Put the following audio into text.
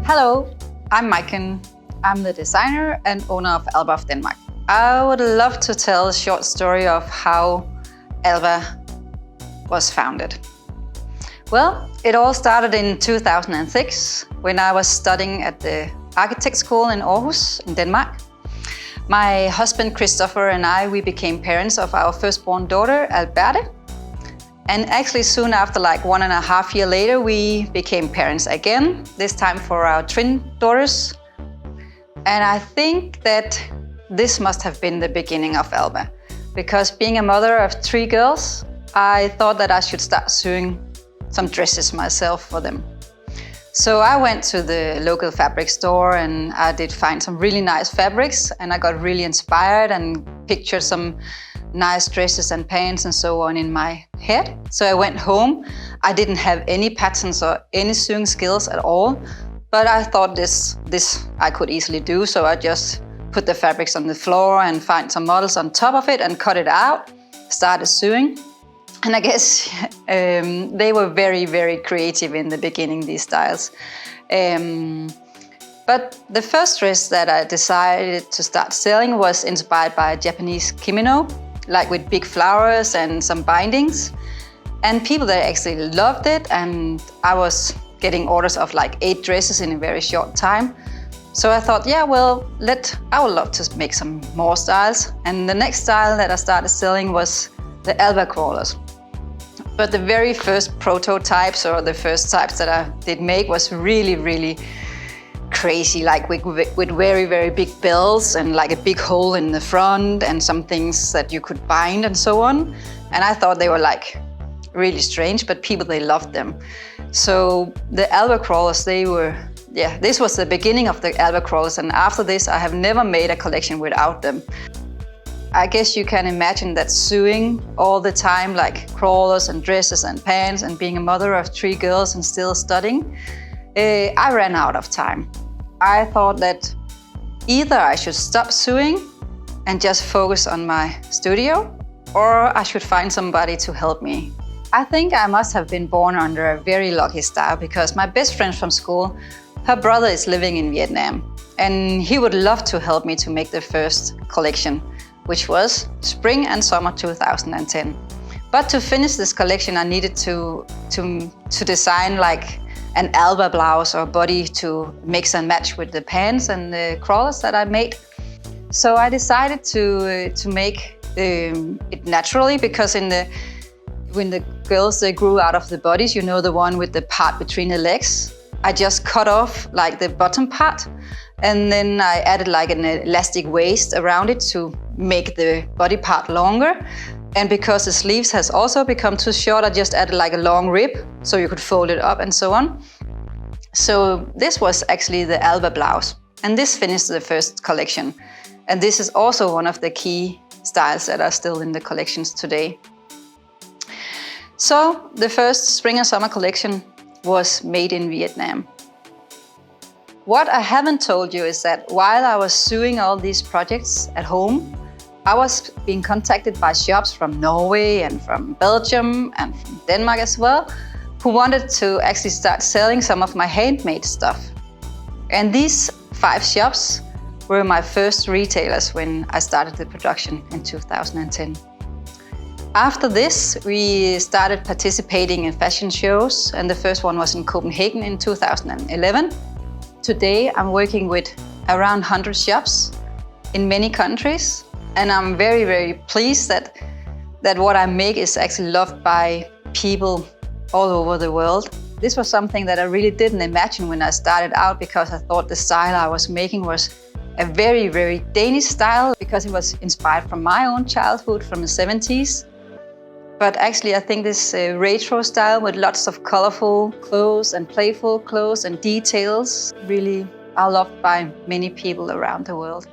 Hello, I'm Majken. I'm the designer and owner of Alba of Denmark. I would love to tell a short story of how Alba was founded. Well, it all started in 2006 when I was studying at the architect school in Aarhus in Denmark. My husband Christopher and we became parents of our firstborn daughter, Alberta. And actually soon after, like 1.5 years later, we became parents again, this time for our twin daughters. And I think that this must have been the beginning of Alba, because being a mother of 3 girls, I thought that I should start sewing some dresses myself for them. So I went to the local fabric store and I did find some really nice fabrics, and I got really inspired and pictured some nice dresses and pants and so on in my head. So I went home. I didn't have any patterns or any sewing skills at all, but I thought this I could easily do. So I just put the fabrics on the floor and find some models on top of it and cut it out, started sewing. And I guess they were very, very creative in the beginning, these styles. But the first dress that I decided to start selling was inspired by a Japanese kimono, like with big flowers and some bindings. And people that actually loved it, and I was getting orders of like 8 dresses in a very short time. So I thought, yeah, well, I would love to make some more styles. And the next style that I started selling was the Alba crawlers. But the very first prototypes, or the first types that I did make, was really, really crazy, like with very, very big bells and like a big hole in the front and some things that you could bind and so on. And I thought they were like really strange, but people, they loved them. So the Alba crawlers, this was the beginning of the Alba crawlers, and after this I have never made a collection without them. I guess you can imagine that sewing all the time, like crawlers and dresses and pants, and being a mother of 3 girls and still studying, I ran out of time. I thought that either I should stop sewing and just focus on my studio, or I should find somebody to help me. I think I must have been born under a very lucky star, because my best friend from school, her brother is living in Vietnam, and he would love to help me to make the first collection, which was spring and summer 2010. But to finish this collection, I needed to design like an Alba blouse or body to mix and match with the pants and the crawlers that I made. So I decided to make it naturally, because when the girls, they grew out of the bodies, you know, the one with the part between the legs, I just cut off like the bottom part, and then I added like an elastic waist around it to make the body part longer. And because the sleeves has also become too short, I just added like a long rib so you could fold it up and so on. So this was actually the Alba blouse, and this finished the first collection. And this is also one of the key styles that are still in the collections today. So the first spring and summer collection was made in Vietnam. What I haven't told you is that while I was sewing all these projects at home, I was being contacted by shops from Norway and from Belgium and from Denmark as well, who wanted to actually start selling some of my handmade stuff. And these 5 shops were my first retailers when I started the production in 2010. After this, we started participating in fashion shows, and the first one was in Copenhagen in 2011. Today, I'm working with around 100 shops in many countries, and I'm very, very pleased that what I make is actually loved by people all over the world. This was something that I really didn't imagine when I started out, because I thought the style I was making was a very, very Danish style, because it was inspired from my own childhood from the 70s. But actually, I think this retro style with lots of colorful clothes and playful clothes and details really are loved by many people around the world.